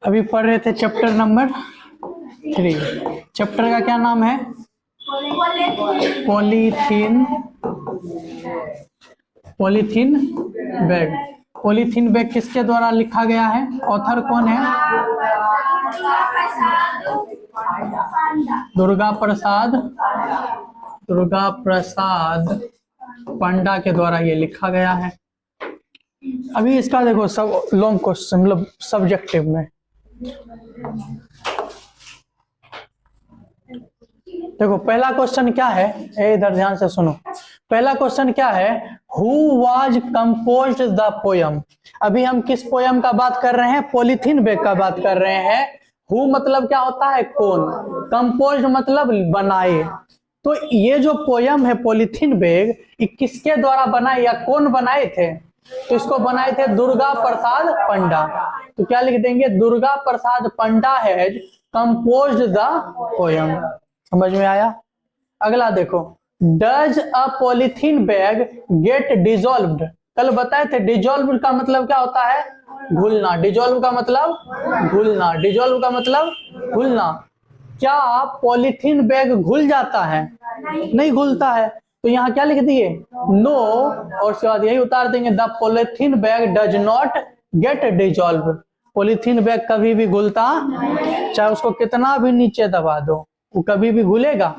अभी पढ़ रहे थे चैप्टर नंबर 3। चैप्टर का क्या नाम है? Polythene bag. पॉलीथीन बैग किसके द्वारा लिखा गया है? ऑथर कौन है? दुर्गा प्रसाद पंडा के द्वारा ये लिखा गया है। अभी इसका देखो सब लॉन्ग क्वेश्चन, मतलब सब्जेक्टिव में देखो पहला क्वेश्चन क्या है, इधर ध्यान से सुनो। पहला क्वेश्चन क्या है? Who was composed the poem. अभी हम किस पोयम का बात कर रहे हैं? पॉलीथीन बैग का बात कर रहे हैं। हु मतलब क्या होता है? कौन। कंपोज्ड मतलब बनाए। तो ये जो पोयम है पॉलीथीन बैग, ये किसके द्वारा बनाए या कौन बनाए थे? तो इसको बनाए थे दुर्गा प्रसाद पंडा। तो क्या लिख देंगे? Durga Prasad Panda has composed the poem. समझ में आया? अगला देखो, does a polythene bag get dissolved. कल बताए थे डिजॉल्व का मतलब क्या होता है? घुलना। डिजॉल्व का मतलब घुलना। डिजॉल्व का मतलब घुलना। क्या पॉलीथीन बैग घुल जाता है? नहीं घुलता है। तो यहाँ क्या लिख दिए? नो, और उसके बाद यही उतार देंगे, the polythene bag does not gate dissolve. Polythene bag कभी भी घुलता, चाहे उसको कितना भी नीचे दबा दो, वो कभी भी घुलेगा।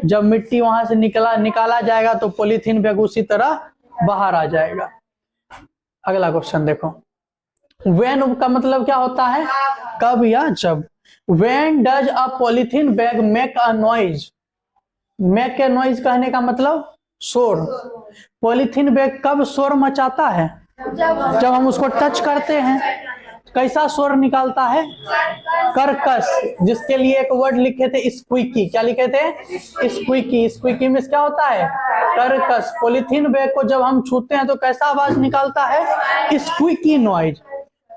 जब मिट्टी वहां से निकाला जाएगा तो पॉलीथीन बैग उसी तरह बाहर आ जाएगा। अगला क्वेश्चन देखो, व्हेन का मतलब क्या होता है? कब या जब। When does a polythene bag make a noise. Make a noise कहने का मतलब शोर। पॉलीथीन बैग कब शोर मचाता है? जब हम उसको टच करते हैं। कैसा शोर निकालता है? कर्कश। जिसके लिए एक वर्ड लिखे थे स्क्वीकी। क्या लिखे थे? स्क्वीकी। स्क्वीकी में क्या होता है? कर्कश। पॉलीथीन बैग को जब हम छूते हैं तो कैसा आवाज निकालता है? Squeaky noise.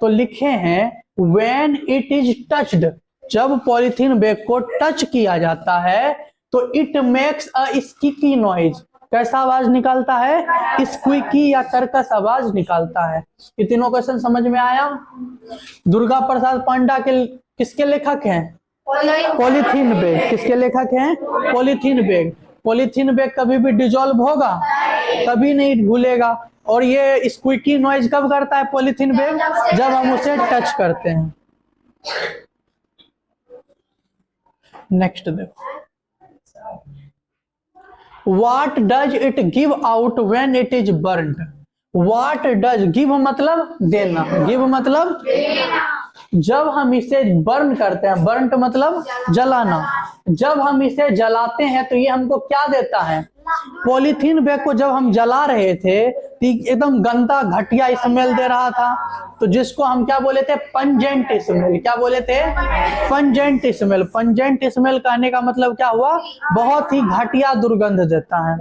तो लिखे हैं व्हेन इट इज टच्ड। जब पॉलीथीन बैग को टच किया जाता है तो it makes a squeaky noise. कैसा आवाज निकालता है? स्क्वीकी या कर्कश आवाज निकालता है। ये तीनों क्वेश्चन समझ में आया? दुर्गा प्रसाद पंडा के किसके लेखक हैं? Polythene bag. किसके लेखक हैं? Polythene bag. पॉलीथीन बैग कभी भी डिजॉल्व होगा? कभी नहीं घुलेगा। और ये स्क्वीकी नॉइज कब करता है पॉलीथीन बैग? जब हम उसे टच करते हैं। नेक्स्ट देखो, What does it give out when it is burnt? What does give मतलब देना, give मतलब जब हम इसे बर्न करते हैं, बर्न मतलब जलाना, जब हम इसे जलाते हैं तो ये हमको क्या देता है? पॉलीथीन बैग को जब हम जला रहे थे एकदम गंदा घटिया स्मेल दे रहा था, तो जिसको हम क्या बोले थे? Pungent smell. क्या बोले थे? Pungent smell. पंजेंट स्मेल कहने का मतलब क्या हुआ? बहुत ही घटिया दुर्गंध देता है।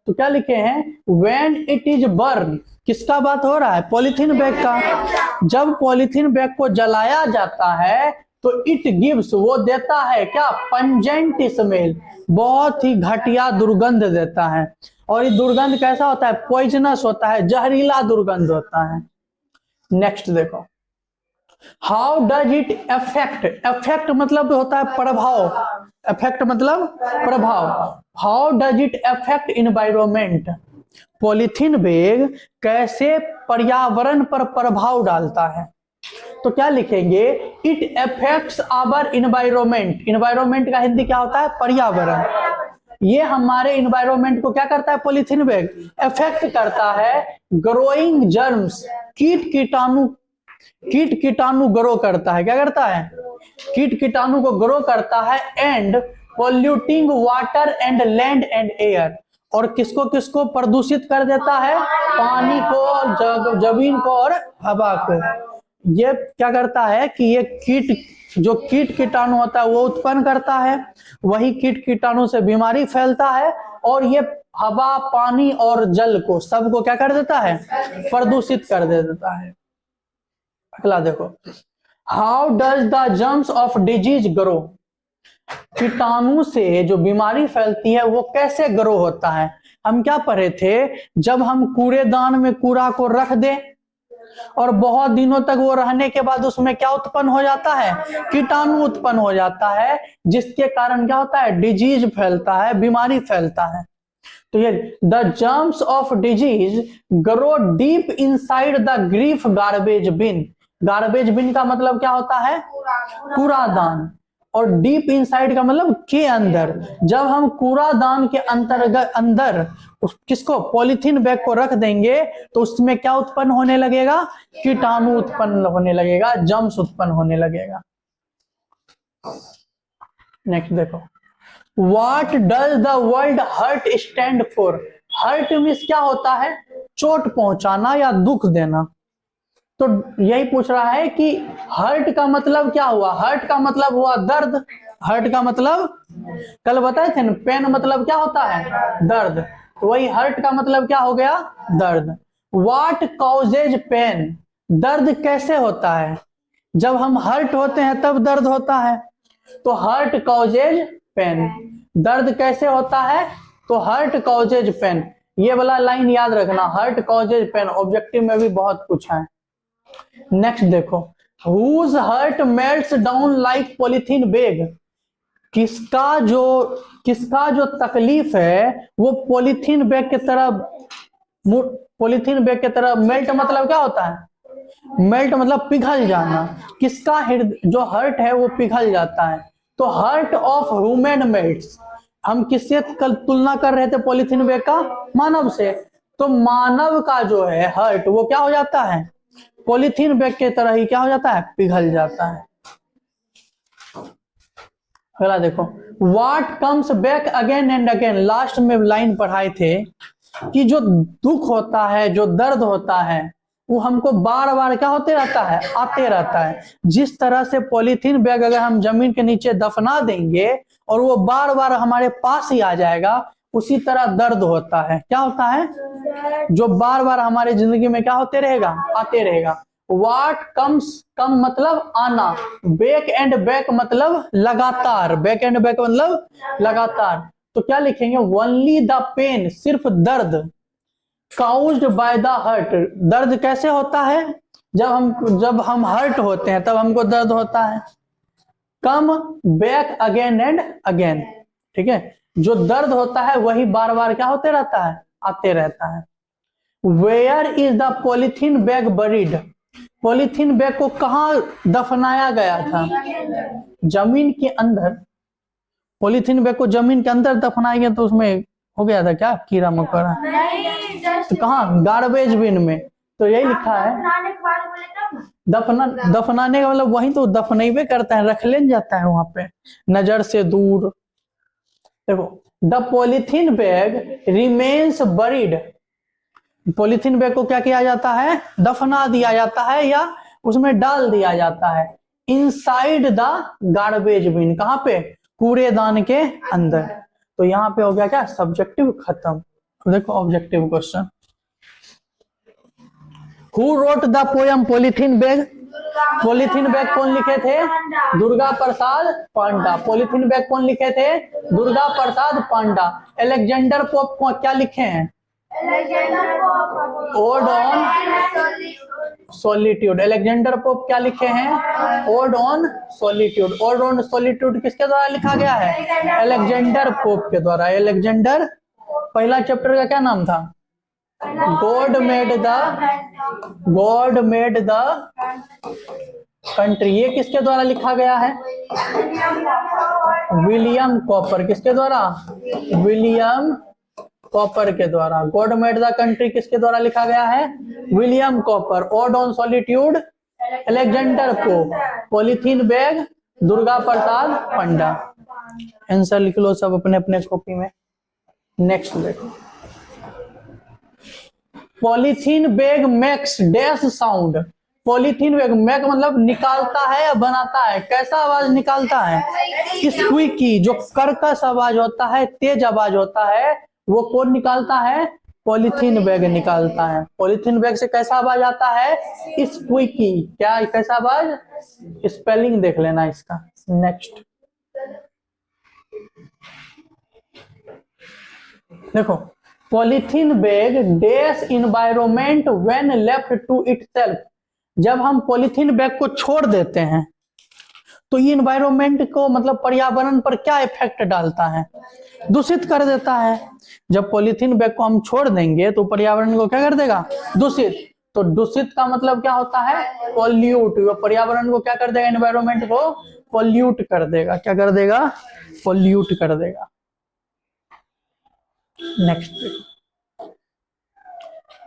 तो क्या लिखे हैं? When it is burn. किसका बात हो रहा है? पॉलीथीन बैग का। जब पॉलीथीन बैग को जलाया जाता है तो इट गिव्स, वो देता है क्या? Pungent smell. बहुत ही घटिया दुर्गंध देता है। और ये दुर्गंध कैसा होता है? पॉइजनस होता है, जहरीला दुर्गंध होता है। नेक्स्ट देखो, how does it affect. Affect मतलब होता है प्रभाव। अफेक्ट मतलब प्रभाव। How does it affect environment. Polythene bag कैसे पर्यावरण पर प्रभाव डालता है? तो क्या लिखेंगे? It affects our environment. Environment का हिंदी क्या होता है? पर्यावरण। ये हमारे इन्वायरमेंट को क्या करता है? पॉलीथीन बैग अफेक्ट करता है। ग्रोइंग जर्म्स, कीट कीटाणु ग्रो करता है। क्या करता है? कीट कीटाणु को ग्रो करता है। And polluting water and land and air. और किसको किसको प्रदूषित कर देता है? पानी को, जमीन को और हवा को। ये क्या करता है कि ये कीट कीटाणु होता है वो उत्पन्न करता है। वही कीट कीटाणु से बीमारी फैलता है और ये हवा, पानी और जल को सबको क्या कर देता है? प्रदूषित कर देता है। अगला देखो, how does the germs of disease grow. कीटाणु से जो बीमारी फैलती है वो कैसे ग्रो होता है? हम क्या पढ़े थे, जब हम कूड़ेदान में कूड़ा को रख दें और बहुत दिनों तक वो रहने के बाद उसमें क्या उत्पन्न हो जाता है, कीटाणु उत्पन्न हो जाता है, जिसके कारण क्या होता है, डिजीज फैलता है, बीमारी फैलता है। तो ये the germs of disease grow deep inside the grief garbage bin. Garbage bin का मतलब क्या होता है, कूड़ादान, और डीप इनसाइड का मतलब के अंदर। जब हम कूड़ादान के अंतर्गत अंदर किसको, पॉलीथीन बैग को रख देंगे तो उसमें क्या उत्पन्न होने लगेगा, कीटाणु उत्पन्न होने लगेगा, जर्म्स उत्पन्न होने लगेगा। नेक्स्ट देखो, what does the word hurt stand for. Hurt means क्या होता है, चोट पहुंचाना या दुख देना। तो यही पूछ रहा है कि हर्ट का मतलब क्या हुआ, हर्ट का मतलब हुआ दर्द। हर्ट का मतलब कल बताए थे ना, पेन मतलब क्या होता है, दर्द। तो वही हर्ट का मतलब क्या हो गया, दर्द। व्हाट कॉजेज पेन, दर्द कैसे होता है, जब हम हर्ट होते हैं तब दर्द होता है। तो हर्ट कॉजेज पेन, दर्द कैसे होता है, तो हर्ट कॉजेज पेन। ये वाला लाइन याद रखना, हर्ट कॉजेज पेन, ऑब्जेक्टिव में भी बहुत कुछ है। नेक्स्ट देखो, whose hurt melts down like polythene bag. किसका जो तकलीफ है वो पॉलीथीन बैग की तरह, पॉलीथीन बैग की तरह। मेल्ट मतलब क्या होता है, मेल्ट मतलब पिघल जाना। किसका जो हर्ट है वो पिघल जाता है। तो हर्ट ऑफ ह्यूमन मेल्ट्स, हम किससे कल तुलना कर रहे थे पॉलीथीन बैग का, मानव से। तो मानव का जो है हर्ट वो क्या हो जाता है, पॉलीथीन बैग के तरह ही क्या हो जाता है, पिघल जाता है। अगला देखो, what comes back again and again. Last में लाइन पढ़ाए थे कि जो दुख होता है, जो दर्द होता है, वो हमको बार बार क्या होते रहता है, आते रहता है। जिस तरह से पॉलीथीन बैग अगर हम जमीन के नीचे दफना देंगे और वो बार बार हमारे पास ही आ जाएगा, उसी तरह दर्द होता है। क्या होता है, जो बार बार हमारे जिंदगी में क्या होते रहेगा, आते रहेगा। व्हाट कम्स, कम मतलब आना, बैक एंड बैक मतलब लगातार, बैक एंड बैक मतलब लगातार। तो क्या लिखेंगे, ओनली द पेन, सिर्फ दर्द, काउज्ड बाय द हर्ट, दर्द कैसे होता है, जब हम हर्ट होते हैं तब हमको दर्द होता है। Come back again and again, ठीक है, जो दर्द होता है वही बार बार क्या होते रहता है, आते रहता है। Where is the polythene bag buried, polythene bag को कहां दफनाया गया था, जमीन के अंदर। पॉलीथीन बैग को जमीन के अंदर दफनाया गया तो उसमें हो गया था क्या, कीड़ा मकोड़ा। तो कहाँ, गार्बेज बिन में। तो यही लिखा है, दफनाने का मतलब वही तो दफनेबे करता है, रख ले जाता है वहां पे नजर से दूर। देखो, the polythene bag remains buried, polythene bag को क्या किया जाता है, दफना दिया जाता है या उसमें डाल दिया जाता है, इनसाइड द गार्बेज बिन, कहां पे, कूड़ेदान के अंदर। तो यहाँ पे हो गया क्या, सब्जेक्टिव खत्म। देखो objective question, who wrote the poem polythene bag, polythene bag कौन लिखे थे, दुर्गा प्रसाद पांडा। पॉलीथीन बैग कौन लिखे थे, दुर्गा प्रसाद पांडा। एलेक्जेंडर पोप को क्या लिखे हैं, odd on solitude. Alexander pope क्या लिखे हैं, odd on solitude. Odd on solitude किसके द्वारा लिखा गया है, एलेक्जेंडर पोप के द्वारा। एलेक्जेंडर, पहला चैप्टर का क्या नाम था, गॉड मेड द कंट्री। ये किसके द्वारा लिखा गया है, विलियम कॉपर। किसके द्वारा, विलियम कॉपर के द्वारा। गॉड मेड द कंट्री किसके द्वारा लिखा गया है, William Cowper. Ode on solitude, Alexander Pope. Polythene bag, Durga Prasad Panda. Answer लिख लो सब अपने अपने कॉपी में। नेक्स्ट देखो, polythene bag makes dash sound. Polythene bag, make मतलब निकालता है या बनाता है, कैसा आवाज निकालता है, स्क्वीकी, जो कर्कश आवाज होता है, तेज आवाज होता है, वो कौन निकालता है, पॉलीथीन बैग निकालता है। पॉलीथीन बैग से कैसा आवाज आता है, स्क्वीकी। क्या, कैसा आवाज, स्पेलिंग देख लेना इसका। नेक्स्ट देखो, polythene bag dash environment when left to itself. जब हम पॉलीथीन बैग को छोड़ देते हैं तो ये इन्वायरमेंट को मतलब पर्यावरण पर क्या इफेक्ट डालता है, दूषित कर देता है। जब पॉलीथीन बैग को हम छोड़ देंगे तो पर्यावरण को क्या कर देगा, दूषित। तो दूषित का मतलब क्या होता है, पॉल्यूट। वो पर्यावरण को क्या कर देगा, एनवायरमेंट को पॉल्यूट कर देगा। क्या कर देगा, पॉल्यूट कर देगा। Next,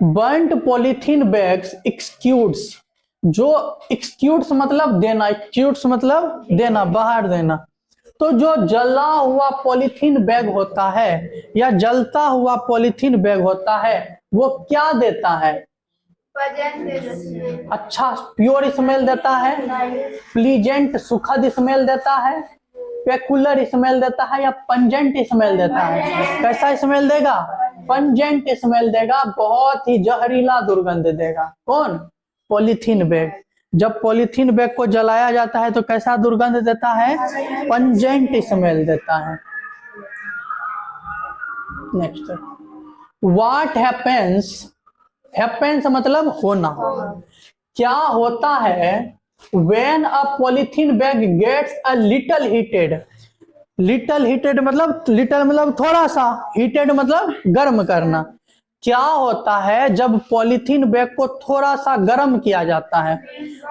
burned polythene bags exudes. जो एक्सक्यूट्स मतलब देना, एक्सक्यूट्स मतलब देना, बाहर देना। तो जो जला हुआ पॉलीथीन बैग होता है या जलता हुआ पॉलीथीन बैग होता है वो क्या देता है, अच्छा प्योर स्मेल देता है, प्लीजेंट सुखद स्मेल देता है, पेकुलर स्मेल देता है, या पंजेंट स्मेल देता है। कैसा स्मेल देगा, पंजेंट स्मेल देगा, बहुत ही जहरीला दुर्गंध देगा। कौन, पॉलीथीन बैग। जब पॉलीथीन बैग को जलाया जाता है तो कैसा दुर्गंध देता है, पंजेंट स्मेल देता है। नेक्स्ट, व्हाट हैपेंस, हैपेंस मतलब होना, क्या होता है when a polythene bag gets a little heated। Little heated मतलब, लिटल मतलब थोड़ा सा, हीटेड मतलब गर्म करना। क्या होता है जब पॉलीथीन बैग को थोड़ा सा गर्म किया जाता है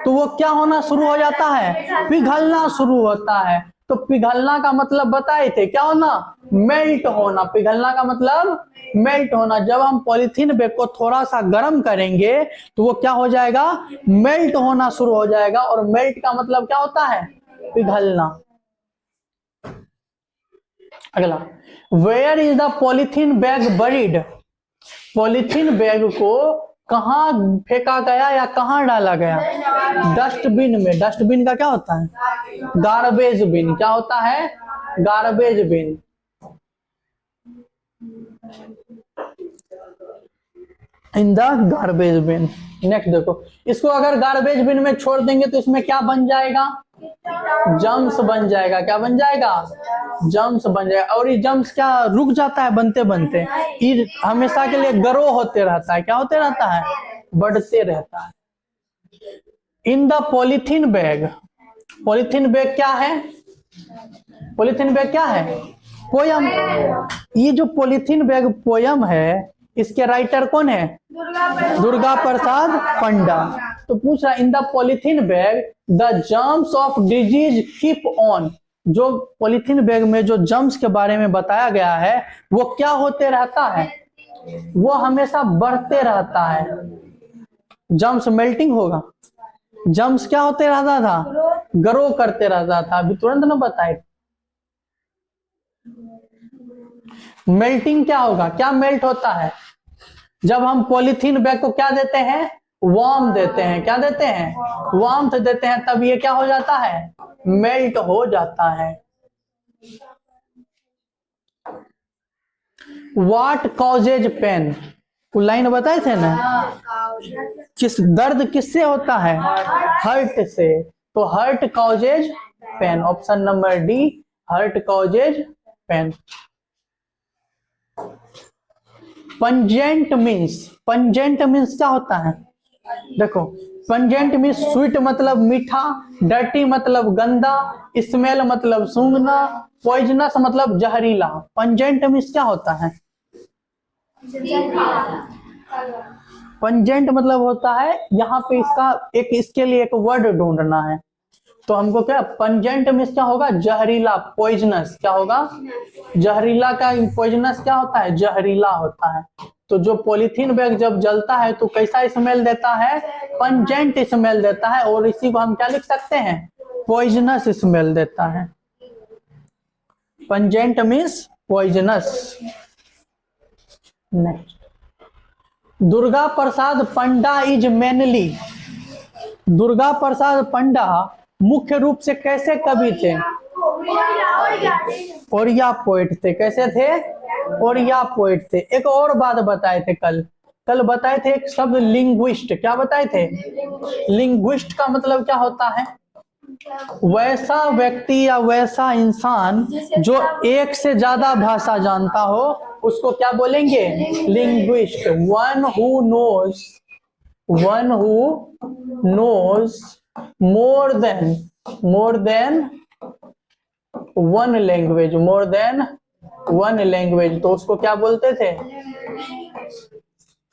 तो वो क्या होना शुरू हो जाता है, पिघलना शुरू होता है। तो पिघलना का मतलब बताए थे, क्या होना, मेल्ट होना। पिघलना का मतलब मेल्ट होना। जब हम पॉलीथीन बैग को थोड़ा सा गर्म करेंगे तो वो क्या हो जाएगा, मेल्ट होना शुरू हो जाएगा। और मेल्ट का मतलब क्या होता है, पिघलना। अगला, where is the polythene bag buried. Polythene bag को कहां फेंका गया या कहां डाला गया, डस्टबिन में। डस्टबिन का क्या होता है, गार्बेज बिन। क्या होता है, garbage bin. In the garbage bin. Next देखो, इसको अगर गार्बेज बिन में छोड़ देंगे तो इसमें क्या बन जाएगा, जम्स बन जाएगा। क्या बन जाएगा, जम्स बन जाएगा। और ये जम्स क्या रुक जाता है बनते बनते, ये हमेशा के लिए ग्रो होते रहता है। क्या होते रहता है, बढ़ते रहता है। In the polythene bag, polythene bag क्या है, पॉलीथीन बैग क्या है, पोयम। ये जो पॉलीथीन बैग पोयम है इसके राइटर कौन है, दुर्गा प्रसाद पंडा। तो पूछ रहा, in the polythene bag the germs of disease keep on. जो पॉलीथीन बैग में जो जर्म्स के बारे में बताया गया है वो क्या होते रहता है, वो हमेशा बढ़ते रहता है। जर्म्स मेल्टिंग होगा, जर्म्स क्या होते रहता था, ग्रो करते रहता था। अभी तुरंत ना बताए। मेल्टिंग क्या होगा, क्या मेल्ट होता है, जब हम पॉलीथीन बैग को क्या देते हैं, वार्म देते हैं। क्या देते हैं, वार्म देते हैं, तब ये क्या हो जाता है, मेल्ट हो जाता है। व्हाट कॉजेज पेन, लाइन बताए थे ना, किस दर्द किससे होता है, हर्ट से। तो hurt causes pain, option number D, hurt causes pain. Pungent means, pungent means क्या होता है, देखो पंजेंट मीन्स स्वीट मतलब मीठा, डर्टी मतलब गंदा, स्मेल मतलब सूंघना, पॉइजनस मतलब जहरीला। पंजेंट मीन्स क्या होता है, पंजेंट मतलब होता है, यहाँ पे इसका एक, इसके लिए एक वर्ड ढूंढना है। तो हमको क्या, पंजेंट मीन्स क्या होगा, जहरीला, पॉइजनस। क्या होगा, जहरीला का पॉइजनस क्या होता है, जहरीला होता है। तो जो पॉलीथीन बैग जब जलता है तो कैसा स्मेल देता है, पंजेंट स्मेल देता है। और इसी को हम क्या लिख सकते हैं, पॉइजनस स्मेल देता है। Pungent means poisonous. Next, Durga Prasad Panda is mainly, Durga Prasad Panda मुख्य रूप से कैसे कवि थे, ओरिया पोइट थे। कैसे थे, ओरिया पोइट थे। एक और बात बताए थे कल बताए थे एक शब्द लिंग्विस्ट। क्या बताए थे, लिंग्विस्ट का मतलब क्या होता है, वैसा व्यक्ति या वैसा इंसान जो एक से ज्यादा भाषा जानता हो उसको क्या बोलेंगे? Linguist. One who knows more than one language, तो उसको क्या बोलते थे?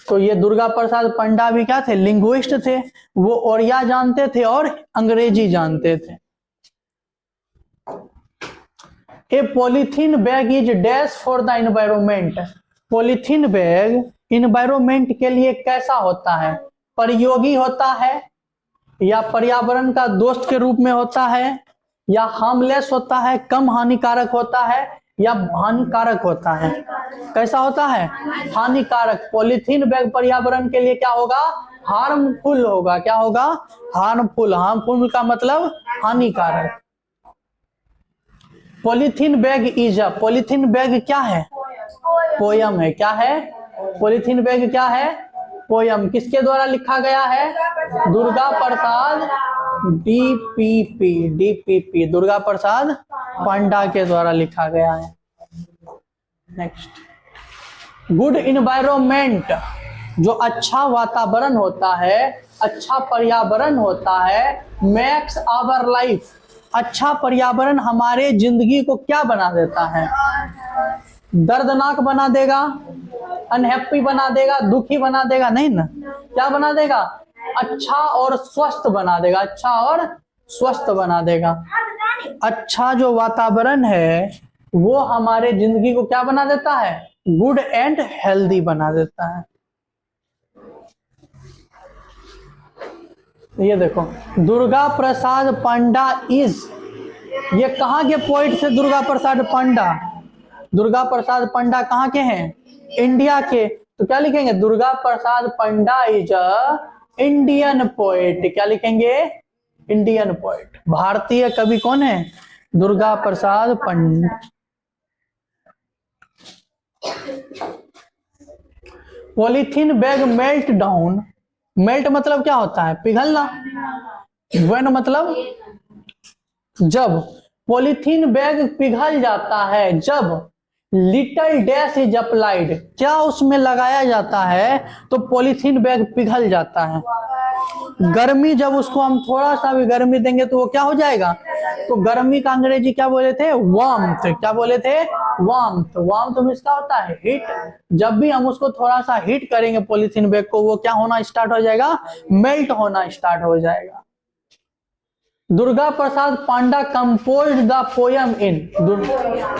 तो ये दुर्गा प्रसाद पंडा भी क्या थे? लिंग्विस्ट थे। वो ओड़िया जानते थे और अंग्रेजी जानते थे। A polythene bag is dash for the environment. Polythene bag environment के लिए कैसा होता है? परियोगी होता है, या पर्यावरण का दोस्त के रूप में होता है, या हार्मलेस होता है, कम हानिकारक होता है, या हानिकारक होता है? कैसा होता है? हानिकारक। पॉलीथीन बैग पर्यावरण के लिए क्या होगा? हार्मफुल होगा। क्या होगा? हार्मफुल। हार्मफुल का मतलब हानिकारक। Polythene bag is a, polythene bag क्या है? पोयम है। क्या है? पॉलीथीन बैग क्या है? पोयम। किसके द्वारा लिखा गया है? दुर्गा प्रसाद डीपीपी दुर्गा प्रसाद पंडा के द्वारा लिखा गया है। नेक्स्ट, गुड इन्वायरमेंट, जो अच्छा वातावरण होता है, अच्छा पर्यावरण होता है, मेक्स आवर लाइफ, अच्छा पर्यावरण हमारे जिंदगी को क्या बना देता है? दर्दनाक बना देगा, अनहैप्पी बना देगा, दुखी बना देगा? नहीं ना। क्या बना देगा? अच्छा और स्वस्थ बना देगा। अच्छा और स्वस्थ बना देगा। अच्छा जो वातावरण है वो हमारे जिंदगी को क्या बना देता है? गुड एंड हेल्दी बना देता है। ये देखो, दुर्गा प्रसाद पंडा इज, ये कहाँ के पोइट से? दुर्गा प्रसाद पंडा। दुर्गा प्रसाद पंडा कहाँ के हैं? इंडिया के। तो क्या लिखेंगे? Durga Prasad Panda is a Indian poet. क्या लिखेंगे? Indian poet. भारतीय कवि कौन है? Durga Prasad Panda. Polythene bag melt down, melt मतलब क्या होता है? पिघलना। व्हेन मतलब जब। पॉलीथीन बैग पिघल जाता है जब लिटिल डैश इज अप्लाइड, क्या उसमें लगाया जाता है तो पॉलीथीन बैग पिघल जाता है? गर्मी, जब उसको हम थोड़ा सा भी गर्मी देंगे तो वो क्या हो जाएगा? तो गर्मी का अंग्रेजी क्या बोले थे? वार्मथ। क्या बोले थे? वार्मथ। वार्मथ में इसका होता है हीट। जब भी हम उसको थोड़ा सा हीट करेंगे पॉलीथीन बैग को, वो क्या होना स्टार्ट हो जाएगा? मेल्ट होना स्टार्ट हो जाएगा। Durga Prasad Panda composed the poem in,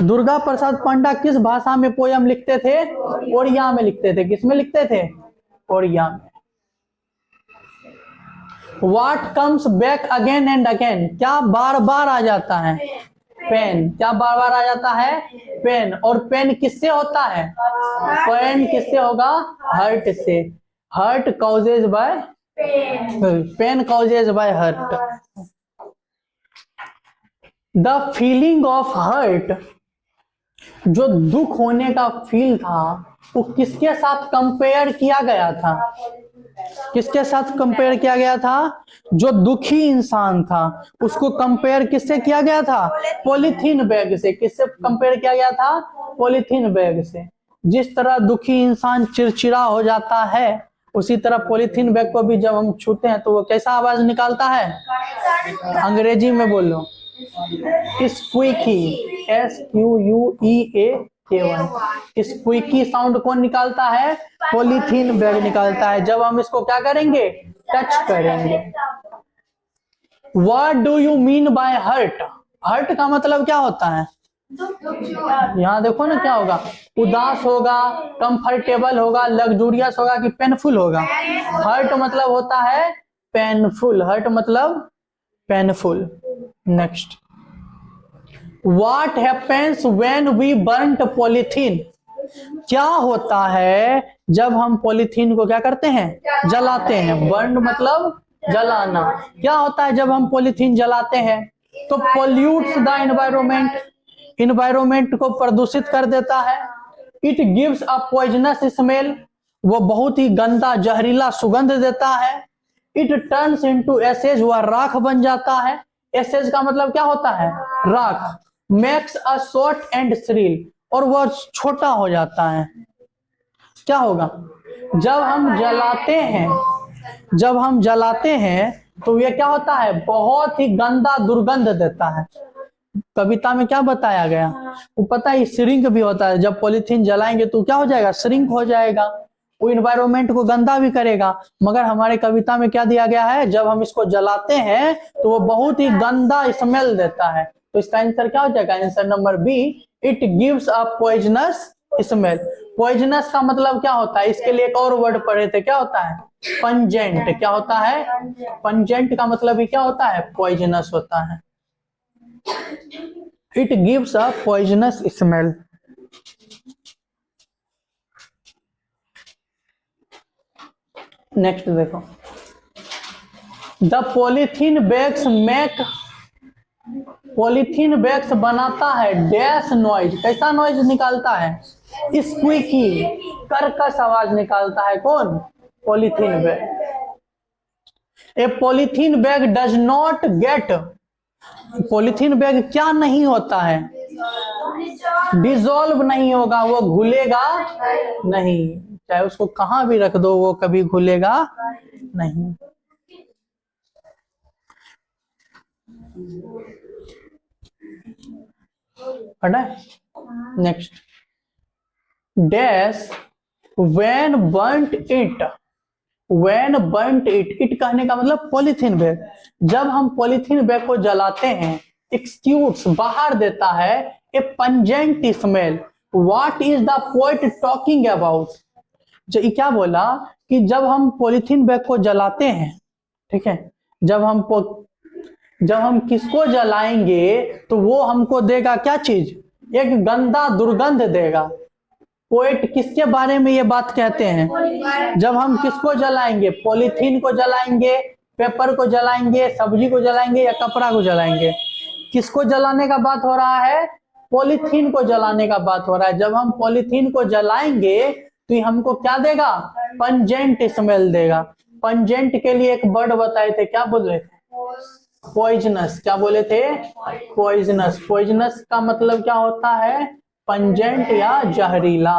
Durga Prasad Panda किस भाषा में पोयम लिखते थे? ओड़िया में लिखते थे। किस में लिखते थे? ओड़िया में। What comes back again and again, क्या बार बार आ जाता है? पेन। क्या बार बार आ जाता है? पेन। और पेन किससे होता है? पेन किससे होगा? हर्ट से। Hurt causes by pain, causes by hurt. The feeling of hurt, जो दुख होने का फील था वो किसके साथ कंपेयर किया गया था? किसके साथ कंपेयर किया गया था? जो दुखी इंसान था उसको कंपेयर किससे किया गया था? पॉलीथीन बैग से। किससे कंपेयर किया गया था? पॉलीथीन बैग से। जिस तरह दुखी इंसान चिड़चिड़ा हो जाता है, उसी तरह पॉलीथीन बैग को भी जब हम छूते हैं तो वो कैसा आवाज निकालता है? अंग्रेजी में बोलो। Squeaky, SQUEAK1। स्क्वीकी साउंड कौन निकालता है? पॉलीथीन बैग निकालता है जब हम इसको क्या करेंगे? टच करेंगे। What do you mean by hurt? Hurt का मतलब क्या होता है? यहाँ देखो ना क्या होगा? उदास होगा, कंफर्टेबल होगा, लग्जूरियस होगा कि पेनफुल होगा? हर्ट मतलब होता है पेनफुल। हर्ट मतलब painful. Next, What happens when we burnt polythene? क्या होता है जब हम पॉलीथीन को क्या करते हैं? जलाते हैं। बर्न मतलब जलाना। क्या होता है जब हम पॉलीथीन जलाते हैं? तो पोल्यूट्स द एनवायरमेंट, इन्वायरमेंट को प्रदूषित कर देता है। It gives a poisonous smell, वो बहुत ही गंदा जहरीला सुगंध देता है। इट टर्न्स इनटू एसेज, वह राख बन जाता है। एसेज का मतलब क्या होता है? राख। Makes a short and Srila, और वह छोटा हो जाता है। क्या होगा? जब हम जलाते हैं तो ये क्या होता है? बहुत ही गंदा दुर्गंध देता है। कविता में क्या बताया गया? वो पता है श्रिंक भी होता है। जब पॉलीथीन जलाएंगे तो क्या हो जाएगा? श्रिंक हो जाएगा, वो इन्वायरमेंट को गंदा भी करेगा। मगर हमारे कविता में क्या दिया गया है? जब हम इसको जलाते हैं तो वो बहुत ही गंदा स्मेल देता है। तो इसका आंसर क्या हो जाएगा? Answer number B, it gives a poisonous smell. Poisonous का मतलब क्या होता है? इसके लिए एक और वर्ड पढ़े थे, क्या होता है? पंजेंट। क्या होता है? पंजेंट का मतलब ही क्या होता है? पॉइजनस होता है। It gives a poisonous smell. Next देखो, द पॉलीथीन बैग्स बनाता है डैश नॉइज। कैसा नॉइज निकालता है? स्क्वीकी, कर्कश आवाज निकालता है। कौन? Polythene bag. A polythene bag does not gate, polythene bag क्या नहीं होता है? डिसॉल्व नहीं होगा, वो घुलेगा नहीं। चाहे उसको कहां भी रख दो वो कभी घुलेगा नहीं। Next, dash when burnt it. When burnt it, it कहने का मतलब पॉलीथीन बैग। जब हम पॉलीथीन बैग को जलाते हैं, एक्सक्यूट्स बाहर देता है a pungent smell. What is the poet talking about? जो ये क्या बोला कि जब हम पॉलीथीन बैग को जलाते हैं, ठीक है, जब हम किसको जलाएंगे तो वो हमको देगा क्या चीज? एक गंदा दुर्गंध देगा। पोएट किसके बारे में ये बात कहते हैं? जब हम किसको जलाएंगे? पॉलीथीन को जलाएंगे, पेपर को जलाएंगे, सब्जी को जलाएंगे या कपड़ा को जलाएंगे? किसको जलाने का बात हो रहा है? पॉलीथीन को जलाने का बात हो रहा है। जब हम पॉलीथीन को जलाएंगे तो ये हमको क्या देगा? पंजेंट स्मेल देगा। पंजेंट के लिए एक वर्ड बताए थे, क्या बोल रहे थे? पॉइजनस। क्या बोले थे? पॉइजनस। पॉइजनस का मतलब क्या होता है? पंजेंट या जहरीला।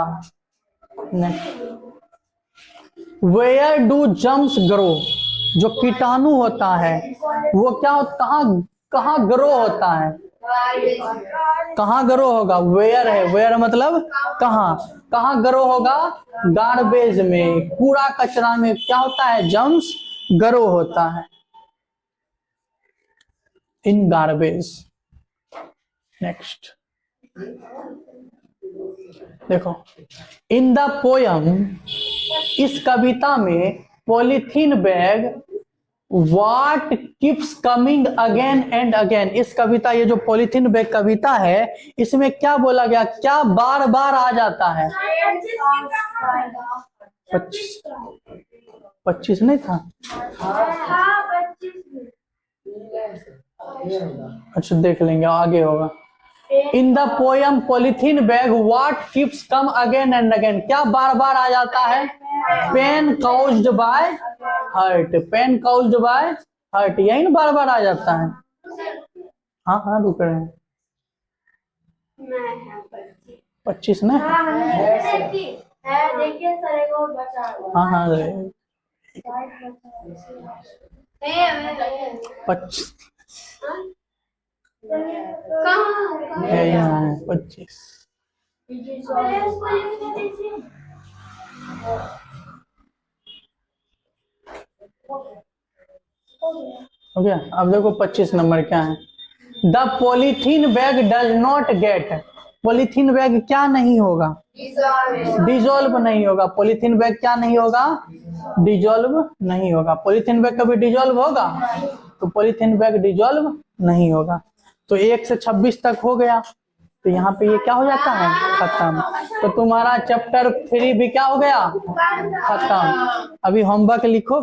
वेयर डू जम्स ग्रो, जो कीटाणु होता है वो क्या कहाँ ग्रो होता है? कहाँ ग्रो होगा? वेयर है, वेयर मतलब कहाँ ग्रो होगा? गार्बेज में, कूड़ा कचरा में क्या होता है? जम्स ग्रो होता है, इन गार्बेज। नेक्स्ट देखो, इन द पोयम, इस कविता में polythene bag what keeps coming again and again. इस कविता, ये जो पॉलीथीन बैग कविता है, इसमें क्या बोला गया? क्या बार बार आ जाता है? 25 नहीं था? अच्छा देख लेंगे, आगे होगा। In the poem polythene bag what keeps come again and again, क्या बार बार आ जाता है? Pain caused by hurt. Pain caused by hurt, यही ना बार बार आ जाता है। हाँ रुक रहे हैं। 25 ना? हाँ 25 25। हो गया। अब देखो 25 नंबर क्या है? The polythene bag does not gate, polythene bag क्या नहीं होगा? डिजोल्व नहीं होगा। पॉलीथीन बैग क्या नहीं होगा? डिजोल्व नहीं होगा। पॉलीथीन बैग कभी डिजोल्व होगा? तो पॉलीथीन बैग डिजोल्व नहीं होगा। तो 1 से 26 तक हो गया। तो यहाँ पे ये क्या हो जाता है? खत्म। तो तुम्हारा चैप्टर 3 भी क्या हो गया? खत्म। अभी होमवर्क लिखो।